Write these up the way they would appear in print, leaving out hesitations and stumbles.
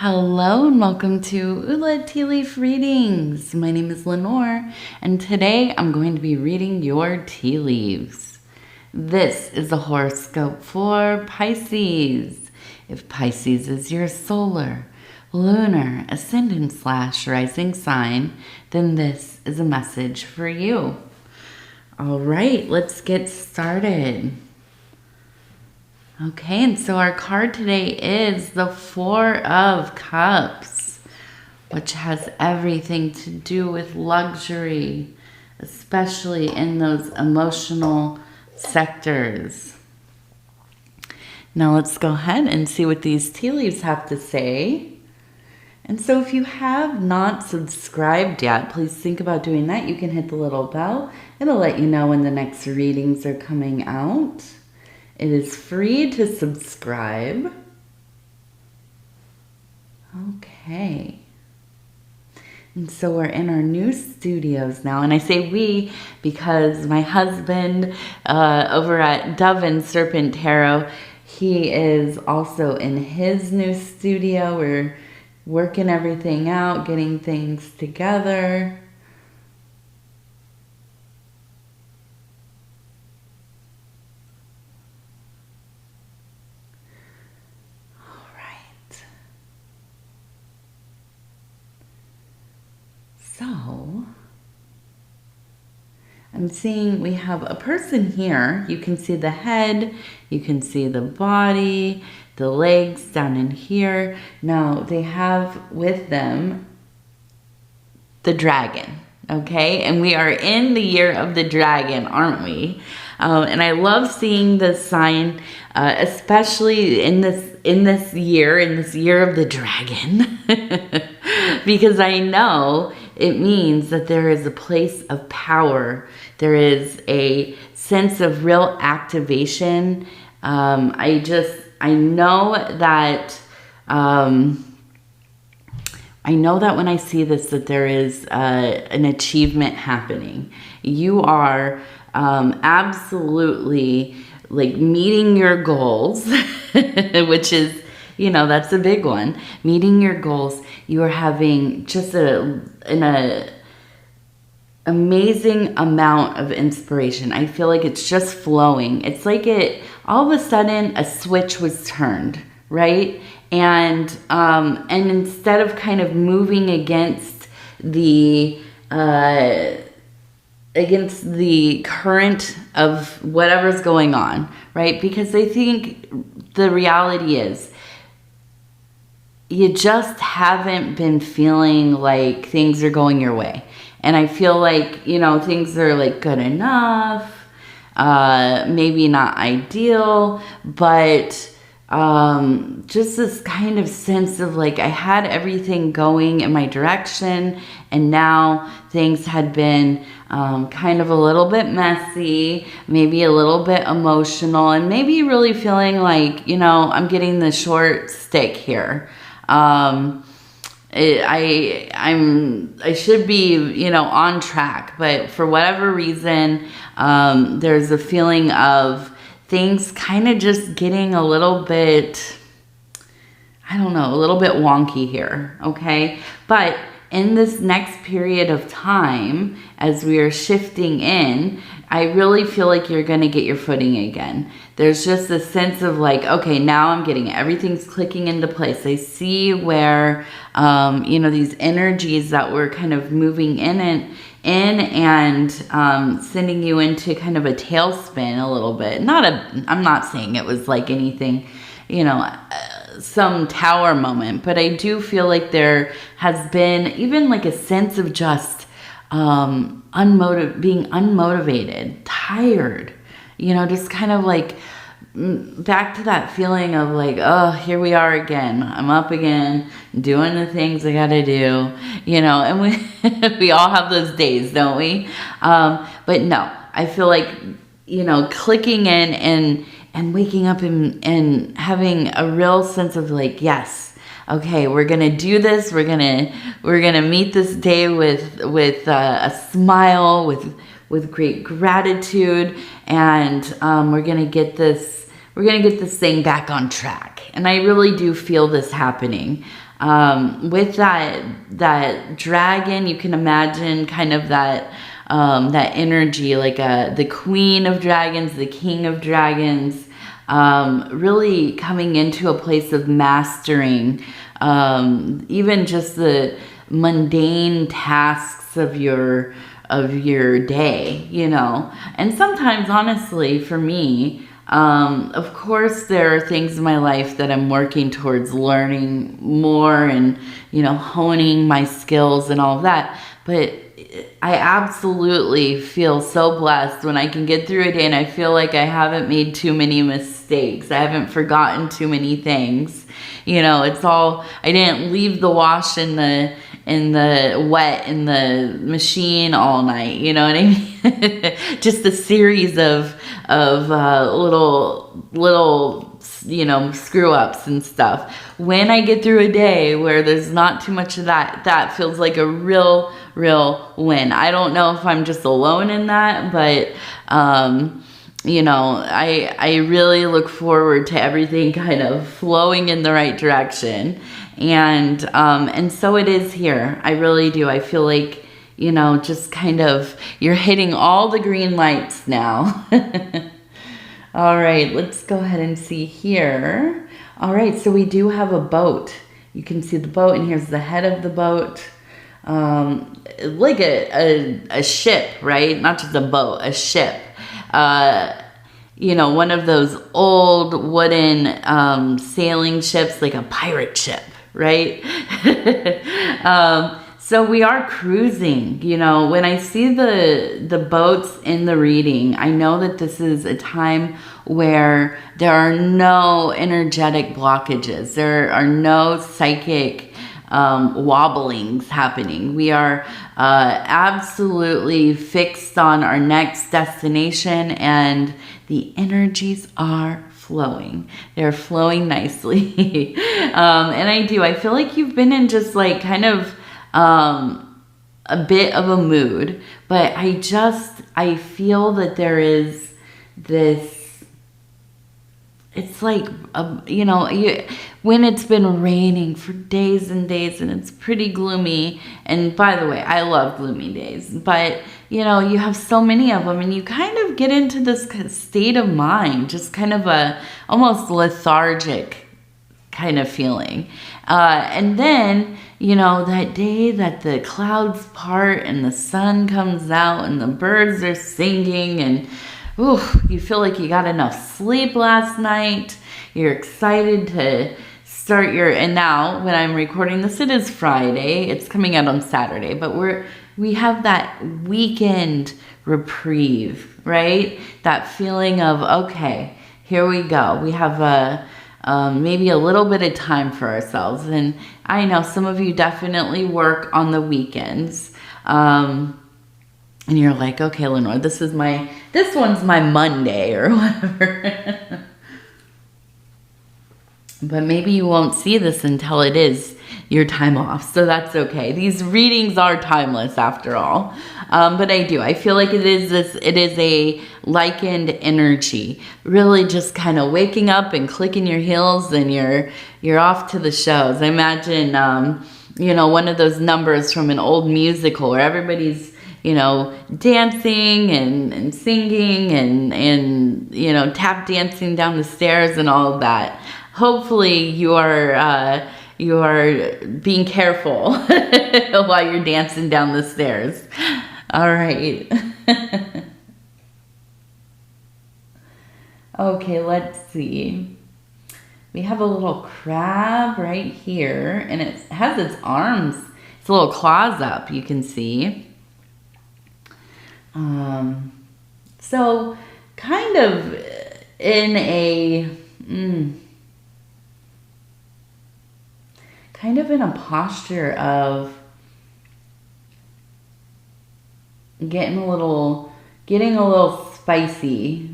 Hello and welcome to Ula Tea Leaf Readings. My name is Lenor and today I'm going to be reading your tea leaves. This is a horoscope for Pisces. If Pisces is your solar, lunar, ascendant / rising sign, then this is a message for you. All right, let's get started. Okay, and so our card today is the Four of Cups, which has everything to do with luxury, especially in those emotional sectors. Now let's go ahead and see what these tea leaves have to say. And so if you have not subscribed yet, please think about doing that. You can hit the little bell. It'll let you know when the next readings are coming out. It is free to subscribe. Okay. And so we're in our new studios now. And I say we because my husband over at Dove and Serpent Tarot, he is also in his new studio. We're working everything out, getting things together. So, I'm seeing we have a person here. You can see the head, you can see the body, the legs down in here. Now, they have with them the dragon, okay? And we are in the year of the dragon, aren't we? And I love seeing this sign, especially in this year of the dragon, because I know it means that there is a place of power. There is a sense of real activation. I know that when I see this, that there is an achievement happening. You are absolutely like meeting your goals, which is, you know, that's a big one. Meeting your goals. You are having just an amazing amount of inspiration. I feel like it's just flowing. It's like all of a sudden a switch was turned, right? And instead of kind of moving against the current of whatever's going on, right? Because I think the reality is you just haven't been feeling like things are going your way. And I feel like, you know, things are like good enough, maybe not ideal, but just this kind of sense of like I had everything going in my direction and now things had been kind of a little bit messy, maybe a little bit emotional, and maybe really feeling like, you know, I'm getting the short stick here. I should be, you know, on track, but for whatever reason, there's a feeling of things kind of just getting a little bit, I don't know, a little bit wonky here, okay? But in this next period of time, as we are shifting in, I really feel like you're going to get your footing again. There's just this sense of like, okay, now I'm getting it. Everything's clicking into place. I see where, you know, these energies that were kind of moving in and sending you into kind of a tailspin a little bit. I'm not saying it was like anything, you know, some tower moment, but I do feel like there has been even like a sense of just being unmotivated, tired, you know, just kind of like back to that feeling of like, oh, here we are again. I'm up again, doing the things I gotta do, you know, and we all have those days, don't we? But no, I feel like, you know, clicking in and waking up and having a real sense of like, yes, okay, we're gonna do this. We're gonna meet this day with a smile, with great gratitude, and we're gonna get this thing back on track. And I really do feel this happening. With that dragon, you can imagine kind of that energy, like the queen of dragons, the king of dragons, really coming into a place of mastering, even just the mundane tasks of your day, you know. And sometimes, honestly, for me, of course, there are things in my life that I'm working towards learning more and, you know, honing my skills and all of that. But I absolutely feel so blessed when I can get through a day and I feel like I haven't made too many mistakes. I haven't forgotten too many things. You know, it's all, I didn't leave the wash in the wet in the machine all night, you know what I mean? Just a series of little, you know, screw ups and stuff. When I get through a day where there's not too much of that, that feels like a real win. I don't know if I'm just alone in that, but, you know, I really look forward to everything kind of flowing in the right direction. And so it is here. I really do. I feel like, you know, just kind of, you're hitting all the green lights now. All right, let's go ahead and see here. All right, so we do have a boat. You can see the boat, and here's the head of the boat. Like a ship, right? Not just a boat, a ship. You know, one of those old wooden sailing ships, like a pirate ship, right? So we are cruising. You know, when I see the boats in the reading, I know that this is a time where there are no energetic blockages. There are no psychic wobblings happening. We are absolutely fixed on our next destination, and the energies are flowing. They're flowing nicely. And I feel like you've been in just like kind of a bit of a mood, but I feel that there is this, it's like, you know, when it's been raining for days and days and it's pretty gloomy, and by the way, I love gloomy days, but you know, you have so many of them and you kind of get into this state of mind, just kind of a almost lethargic kind of feeling. And then, you know, that day that the clouds part and the sun comes out and the birds are singing and ooh, you feel like you got enough sleep last night. You're excited to start and now when I'm recording this, it is Friday. It's coming out on Saturday, but we have that weekend reprieve, right? That feeling of, okay, here we go. We have maybe a little bit of time for ourselves. And I know some of you definitely work on the weekends. And you're like, okay, Lenore, this one's my Monday or whatever. But maybe you won't see this until it is your time off. So that's okay. These readings are timeless after all. But I feel like it is a likened energy. Really just kind of waking up and clicking your heels and you're off to the shows. I imagine, you know, one of those numbers from an old musical where everybody's, you know, dancing and singing and, you know, tap dancing down the stairs and all of that. Hopefully you are being careful while you're dancing down the stairs. All right. Okay, let's see. We have a little crab right here, and it has its arms, its little claws up, you can see. So kind of in a kind of in a posture of getting a little spicy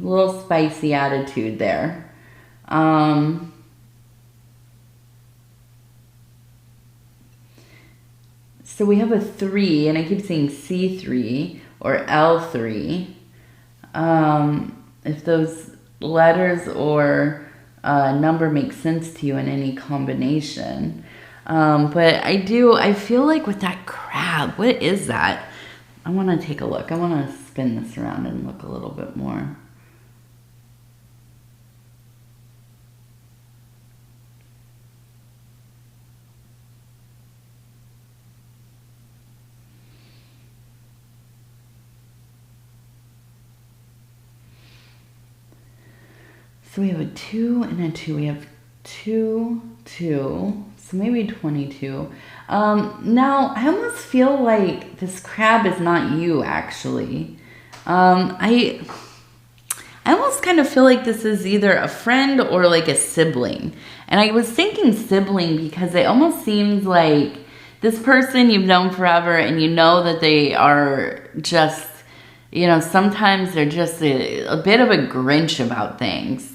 attitude there. So we have a 3, and I keep saying C3 or L3. If those letters or number makes sense to you in any combination. But I feel like with that crab, what is that? I want to take a look. I want to spin this around and look a little bit more. So we have a 2 and a 2. We have 2, 2. So maybe 22. Now, I almost feel like this crab is not you, actually. I almost kind of feel like this is either a friend or like a sibling. And I was thinking sibling because it almost seems like this person you've known forever and you know that they are just, you know, sometimes they're just a bit of a Grinch about things.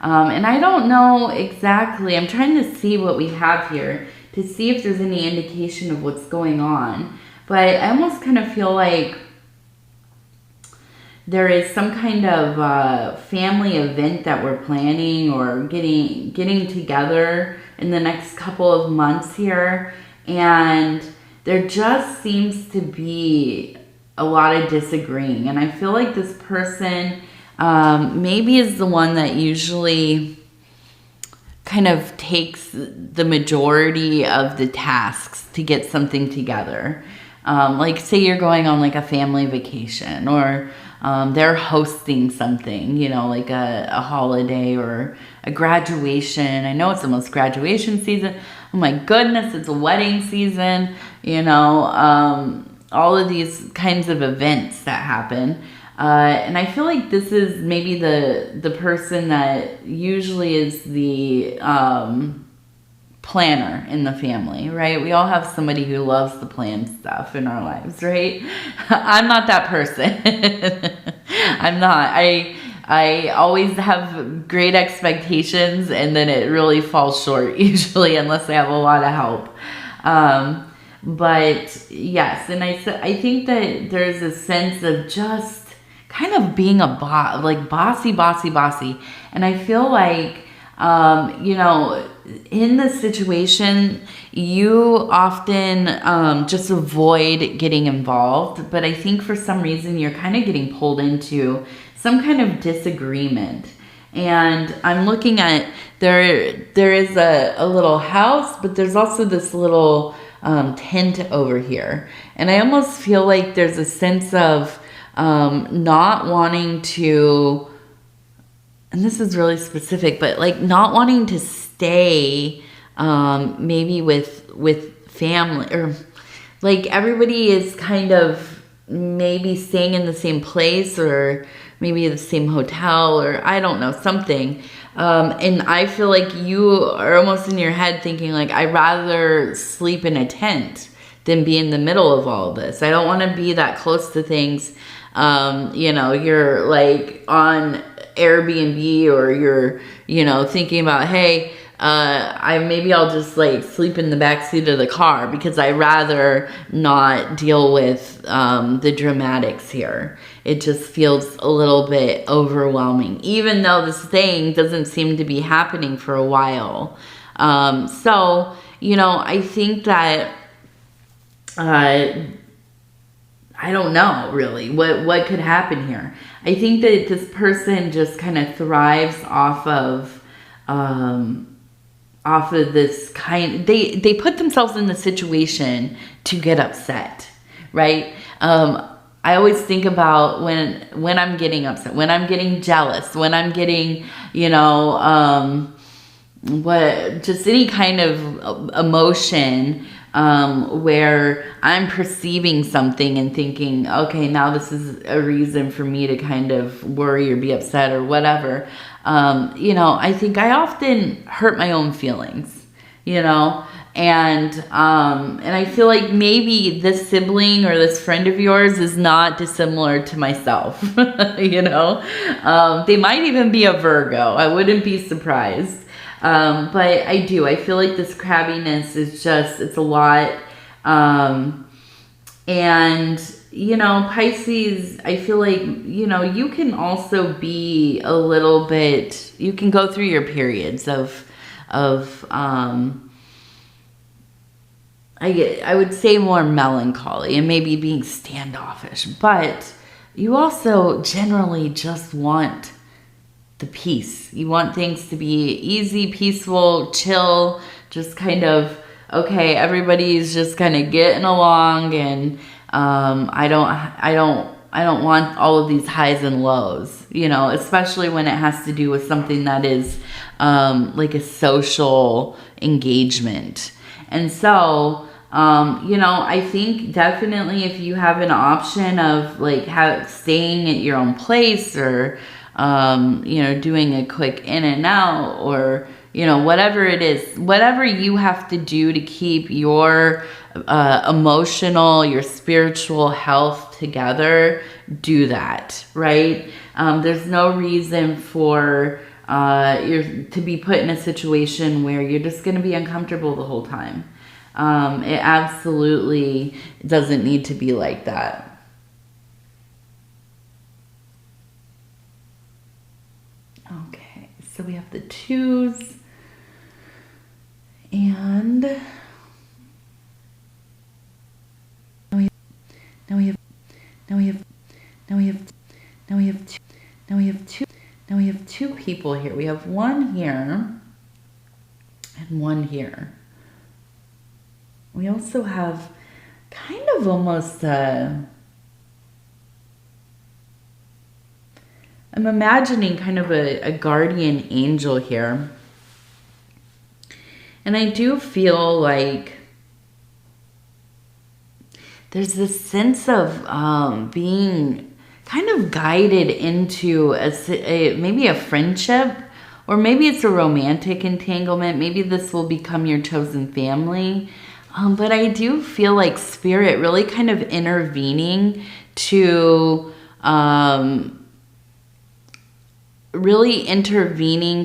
And I don't know exactly. I'm trying to see what we have here to see if there's any indication of what's going on. But I almost kind of feel like there is some kind of family event that we're planning or getting together in the next couple of months here. And there just seems to be a lot of disagreeing. And I feel like this person maybe is the one that usually kind of takes the majority of the tasks to get something together. Like say you're going on like a family vacation or they're hosting something, you know, like a holiday or a graduation. I know it's almost graduation season. Oh my goodness, it's a wedding season, you know, all of these kinds of events that happen. And I feel like this is maybe the person that usually is the planner in the family, right? We all have somebody who loves to plan stuff in our lives, right? I'm not that person. I'm not. I always have great expectations and then it really falls short usually unless I have a lot of help. But yes, and I think that there's a sense of just kind of being a boss, like bossy. And I feel like, you know, in this situation, you often just avoid getting involved. But I think for some reason, you're kind of getting pulled into some kind of disagreement. And I'm looking at, there is a little house, but there's also this little tent over here. And I almost feel like there's a sense of not wanting to, and this is really specific, but like not wanting to stay maybe with family, or like everybody is kind of maybe staying in the same place or maybe the same hotel or I don't know, something. And I feel like you are almost in your head thinking like, I'd rather sleep in a tent than be in the middle of all of this. I don't want to be that close to things. You know, you're like on Airbnb or you're, you know, thinking about, hey, maybe I'll just like sleep in the backseat of the car because I'd rather not deal with the dramatics here. It just feels a little bit overwhelming, even though this thing doesn't seem to be happening for a while. So, you know, I think that I don't know really what could happen here. I think that this person just kind of thrives off of this kind. They put themselves in the situation to get upset, right? I always think about when I'm getting upset, when I'm getting jealous, when I'm getting, you know, just any kind of emotion. Where I'm perceiving something and thinking, okay, now this is a reason for me to kind of worry or be upset or whatever. You know, I think I often hurt my own feelings, you know, and I feel like maybe this sibling or this friend of yours is not dissimilar to myself, you know. They might even be a Virgo. I wouldn't be surprised. But I feel like this crabbiness is just, it's a lot. And, you know, Pisces, I feel like, you know, you can also be a little bit, you can go through your periods of I would say more melancholy and maybe being standoffish, but you also generally just want the peace. You want things to be easy, peaceful, chill, just kind of, okay, everybody's just kind of getting along, and I don't want all of these highs and lows, you know, especially when it has to do with something that is like a social engagement. And so, you know, I think definitely if you have an option of like staying at your own place, or, you know, doing a quick in and out, or, you know, whatever it is, whatever you have to do to keep your emotional, your spiritual health together, do that, right? There's no reason for to be put in a situation where you're just going to be uncomfortable the whole time. It absolutely doesn't need to be like that. Okay, so we have the 2s, and now we have two people here. We have one here and one here. We also have kind of almost I'm imagining kind of a guardian angel here. And I do feel like there's this sense of being kind of guided into maybe a friendship, or maybe it's a romantic entanglement. Maybe this will become your chosen family. But I do feel like spirit really kind of intervening to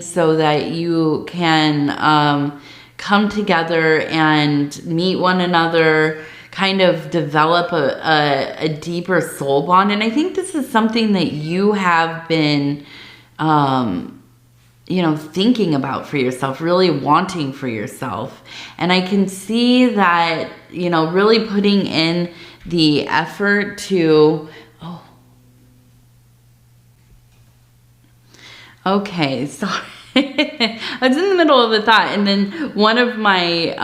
so that you can come together and meet one another, kind of develop a deeper soul bond. And I think this is something that you have been, you know, thinking about for yourself, really wanting for yourself. And I can see that, you know, really putting in the effort to, okay, sorry. I was in the middle of a thought, and then one of my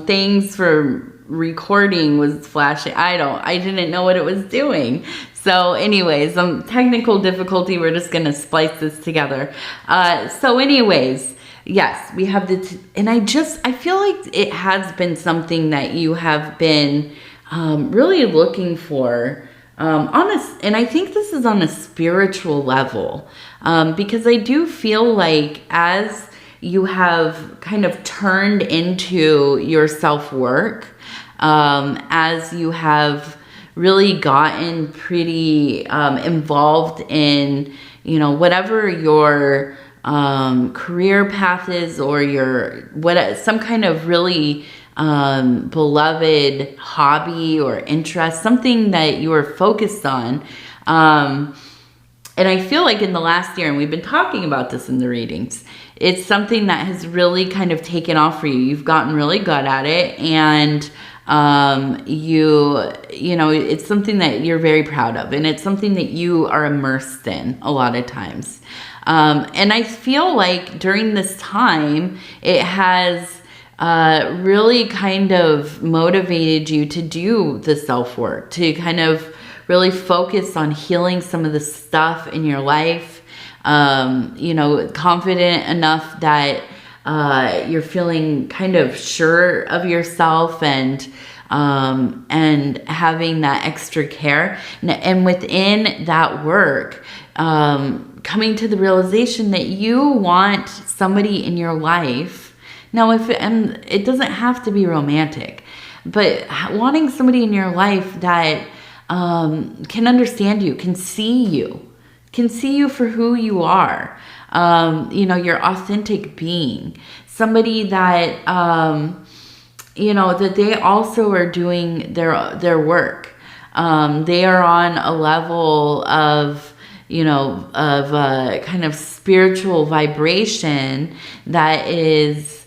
things for recording was flashing. I didn't know what it was doing. So anyways, technical difficulty, we're just gonna splice this together. So anyways, yes, we have and I feel like it has been something that you have been really looking for, and I think this is on a spiritual level, because I do feel like as you have kind of turned into your self-work, as you have really gotten pretty involved in, you know, whatever your career path is, or some kind of really beloved hobby or interest, something that you are focused on. And I feel like in the last year, and we've been talking about this in the readings, it's something that has really kind of taken off for you. You've gotten really good at it, and you know, it's something that you're very proud of, and it's something that you are immersed in a lot of times. And I feel like during this time, it has really kind of motivated you to do the self-work, to kind of really focus on healing some of the stuff in your life, you know, confident enough that you're feeling kind of sure of yourself, and having that extra care. And within that work, coming to the realization that you want somebody in your life. Now, and it doesn't have to be romantic, but wanting somebody in your life that can understand you, can see you for who you are, you know, your authentic being, somebody that, you know, that they also are doing their work. they are on a level of, kind of spiritual vibration that is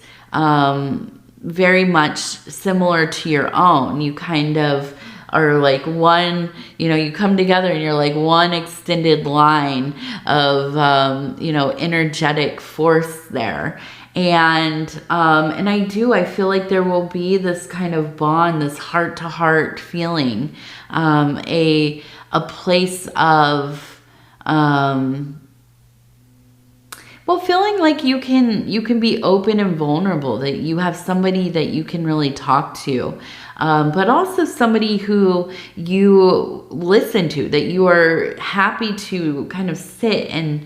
very much similar to your own. You kind of are like one, you come together and you're like one extended line of, energetic force there. And I feel like there will be this kind of bond, this heart to heart feeling, a place of, feeling like you can be open and vulnerable, that you have somebody that you can really talk to, but also somebody who you listen to, that you are happy to kind of sit and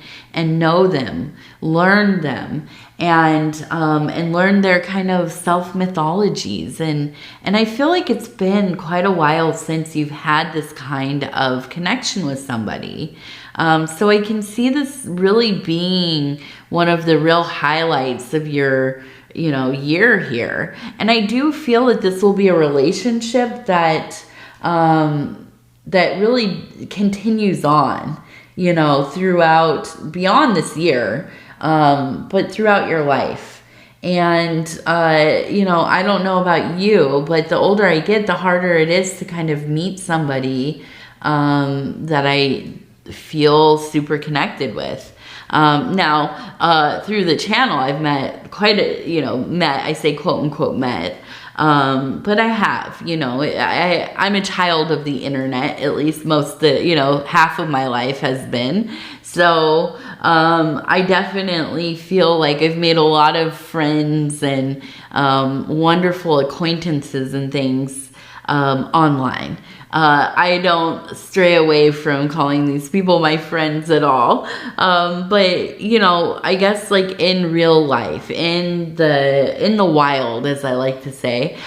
know them, learn them, and learn their kind of self-mythologies. And I feel like it's been quite a while since you've had this kind of connection with somebody. So I can see this really being one of the real highlights of your, year here. And I do feel that this will be a relationship that, that really continues on, throughout, beyond this year, but throughout your life. And, I don't know about you, but the older I get, the harder it is to kind of meet somebody, that I feel super connected with. Now, through the channel, I've met quite a, I say quote unquote met, but I have, I'm a child of the internet, at least half of my life has been. So, I definitely feel like I've made a lot of friends and, wonderful acquaintances and things, online. I don't stray away from calling these people my friends at all. But, I guess like in real life, in the wild, as I like to say,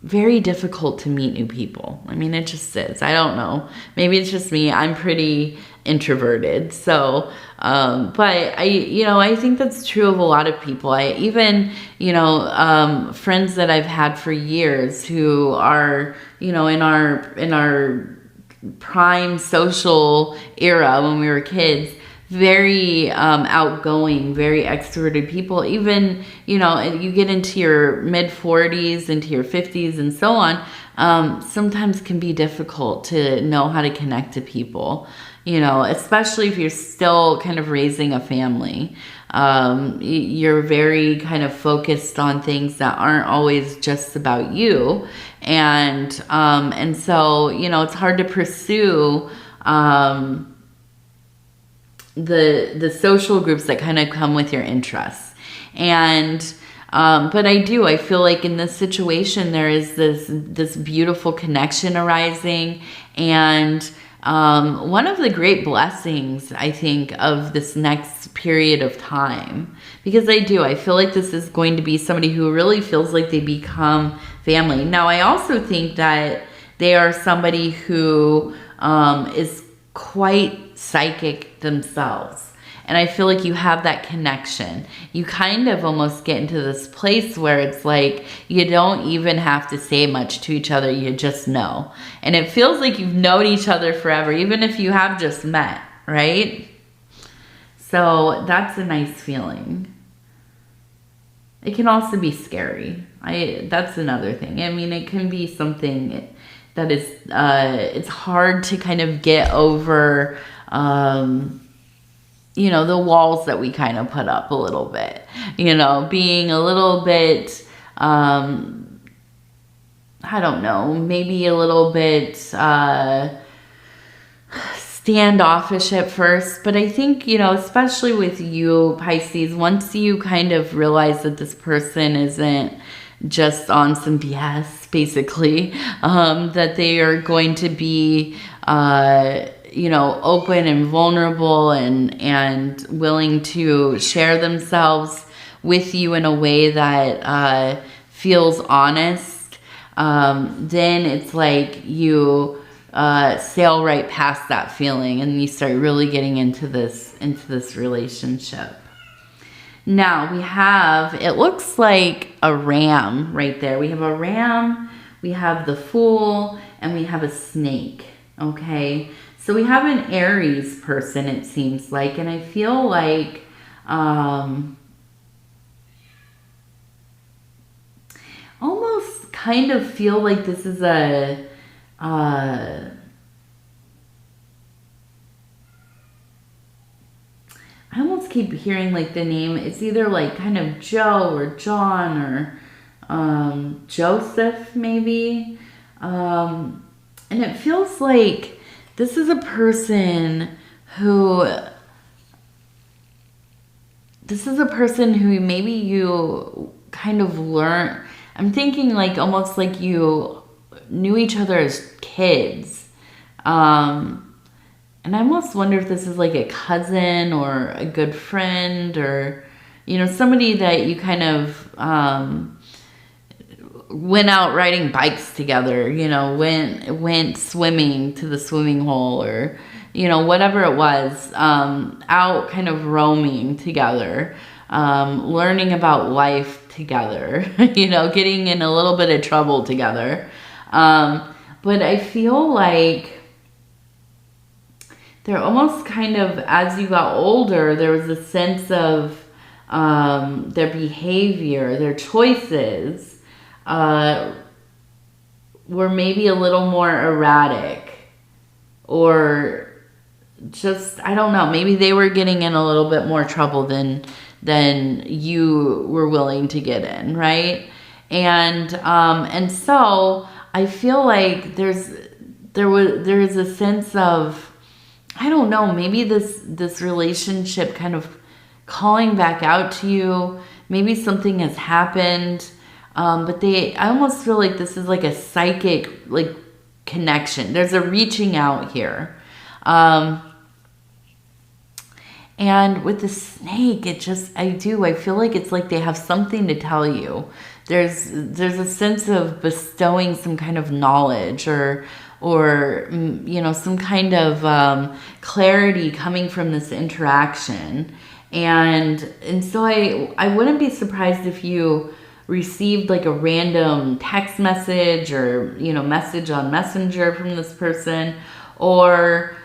very difficult to meet new people. I mean, it just is. I don't know. Maybe it's just me. I'm pretty introverted. So, but I think that's true of a lot of people. I even, friends that I've had for years who are, in our prime social era when we were kids, very outgoing, very extroverted people. Even, you get into your mid 40s, into your 50s and so on, sometimes can be difficult to know how to connect to people. Especially if you're still kind of raising a family. You're very kind of focused on things that aren't always just about you. And so, it's hard to pursue, the social groups that kind of come with your interests. And, but I feel like in this situation, there is this beautiful connection arising. And, one of the great blessings, I think, of this next period of time, because I feel like this is going to be somebody who really feels like they become family. Now, I also think that they are somebody who is quite psychic themselves. And I feel like you have that connection. You kind of almost get into this place where it's like you don't even have to say much to each other. You just know. And it feels like you've known each other forever, even if you have just met, right? So that's a nice feeling. It can also be scary. That's another thing. I mean, it can be something that is, it's hard to kind of get over, the walls that we kind of put up a little bit, being a little bit, I don't know, maybe a little bit standoffish at first. But I think, especially with you, Pisces, once you kind of realize that this person isn't just on some BS, basically, that they are going to be, open and vulnerable and willing to share themselves with you in a way that feels honest, then it's like you sail right past that feeling and you start really getting into this relationship. Now we have, it looks like a ram right there. We have a ram we have the Fool, and we have a Snake, okay? So we have an Aries person, it seems like, and I feel like almost kind of feel like this is a I almost keep hearing like the name, it's either like kind of Joe or John or Joseph maybe. And it feels like this is a person who maybe you kind of learn. I'm thinking like almost like you knew each other as kids. And I almost wonder if this is like a cousin or a good friend or, you know, somebody that you kind of went out riding bikes together, you know, went swimming to the swimming hole or, you know, whatever it was, out kind of roaming together, learning about life together, you know, getting in a little bit of trouble together. But I feel like they're almost kind of, as you got older, there was a sense of their behavior, their choices were maybe a little more erratic, or just, I don't know, maybe they were getting in a little bit more trouble than you were willing to get in, right? And so I feel like there is a sense of, I don't know, maybe this relationship kind of calling back out to you. Maybe something has happened, but I almost feel like this is like a psychic like connection. There's a reaching out here, and with the Snake, I feel like it's like they have something to tell you. There's a sense of bestowing some kind of knowledge or you know, some kind of clarity coming from this interaction. And so I wouldn't be surprised if you received like a random text message or, you know, message on Messenger from this person, or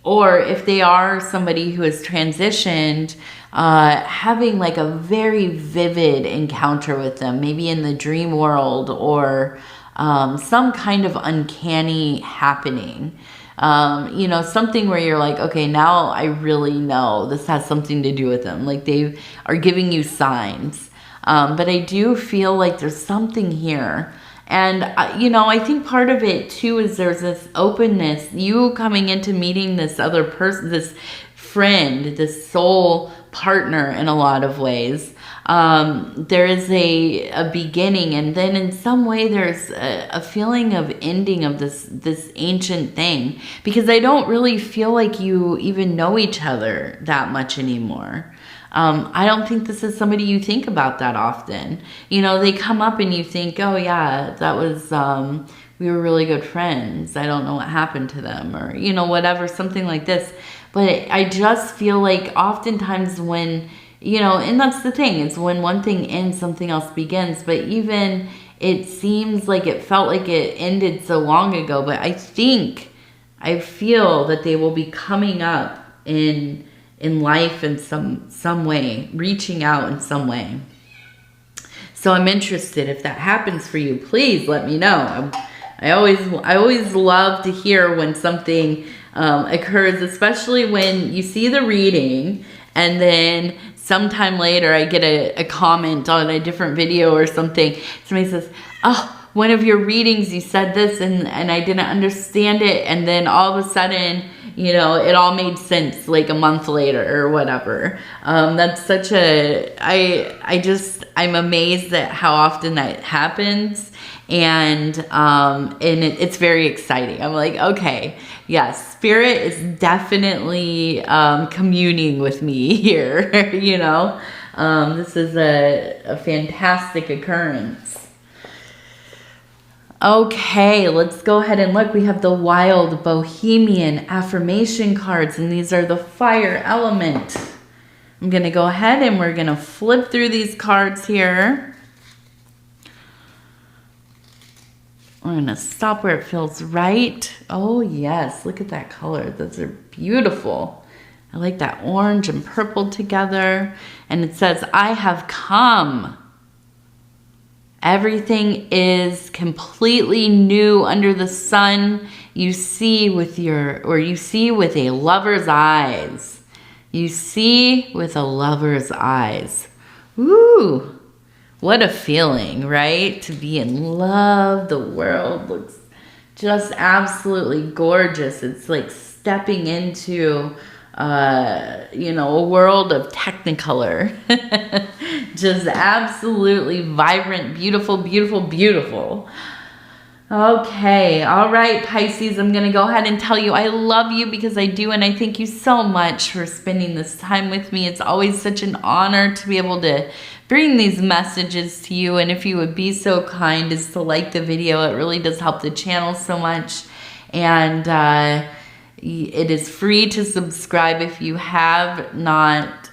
if they are somebody who has transitioned, having like a very vivid encounter with them, maybe in the dream world, or some kind of uncanny happening. You know, something where you're like, okay, now I really know this has something to do with them. Like they are giving you signs. But I do feel like there's something here. And, you know, I think part of it too is there's this openness, you coming into meeting this other person, this friend, this soul partner in a lot of ways. There is a beginning, and then in some way there's a feeling of ending of this ancient thing, because I don't really feel like you even know each other that much anymore. I don't think this is somebody you think about that often. You know, they come up and you think, oh yeah, that was, we were really good friends. I don't know what happened to them, or, you know, whatever, something like this. But I just feel like oftentimes when, you know, and that's the thing, it's when one thing ends, something else begins. But even it seems like it felt like it ended so long ago. But I feel that they will be coming up in life in some way, reaching out in some way. So I'm interested, if that happens for you, please let me know. I always love to hear when something occurs, especially when you see the reading and then sometime later I get a comment on a different video or something. Somebody says, oh, one of your readings you said this and I didn't understand it, and then all of a sudden, you know, it all made sense like a month later or whatever. That's such I'm amazed at how often that happens. And it's very exciting. I'm like, okay, yes, Spirit is definitely communing with me here. You know, this is a fantastic occurrence. Okay, let's go ahead and look. We have the Wild Bohemian affirmation cards, and these are the fire element. I'm going to go ahead and we're going to flip through these cards here. We're going to stop where it feels right. Oh, yes. Look at that color. Those are beautiful. I like that orange and purple together. And it says, I have come. Everything is completely new under the sun. You see with you see with a lover's eyes. You see with a lover's eyes. Woo! What a feeling, right? To be in love. The world looks just absolutely gorgeous. It's like stepping into, a world of technicolor. Just absolutely vibrant, beautiful, beautiful, beautiful. Okay, all right, Pisces, I'm going to go ahead and tell you I love you because I do, and I thank you so much for spending this time with me. It's always such an honor to be able to bring these messages to you, and if you would be so kind as to like the video, it really does help the channel so much, and it is free to subscribe if you have not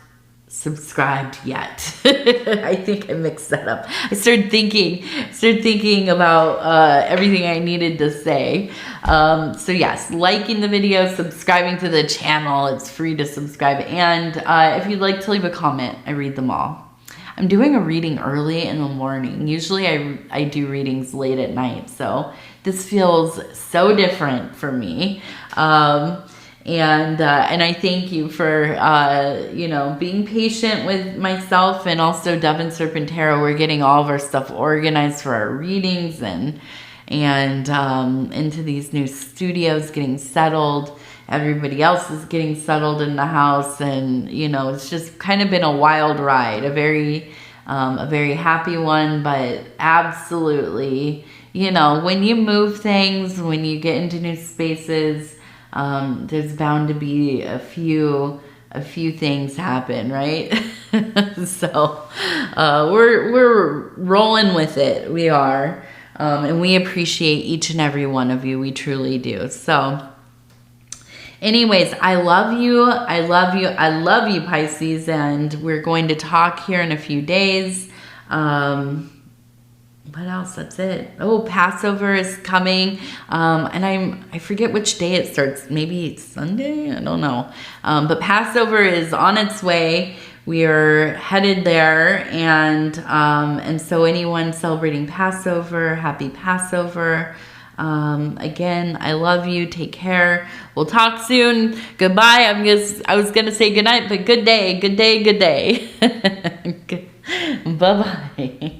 subscribed yet. I think I mixed that up. I started thinking about everything I needed to say. So yes, liking the video, subscribing to the channel, it's free to subscribe. And if you'd like to leave a comment, I read them all. I'm doing a reading early in the morning. Usually I do readings late at night. So this feels so different for me. And I thank you for, being patient with myself and also Dove and Serpent Tarot. We're getting all of our stuff organized for our readings and into these new studios, getting settled. Everybody else is getting settled in the house, and, it's just kind of been a wild ride, a very happy one, but absolutely, when you move things, when you get into new spaces, there's bound to be a few things happen, right? So we're rolling with it. We are, and we appreciate each and every one of you. We truly do. So anyways, I love you. I love you. I love you, Pisces, and we're going to talk here in a few days. What else? That's it. Oh, Passover is coming. And I forget which day it starts. Maybe it's Sunday? I don't know. But Passover is on its way. We are headed there. And so anyone celebrating Passover, happy Passover. Again, I love you. Take care. We'll talk soon. Goodbye. I was going to say goodnight, but good day. Good day. Good day. Bye-bye.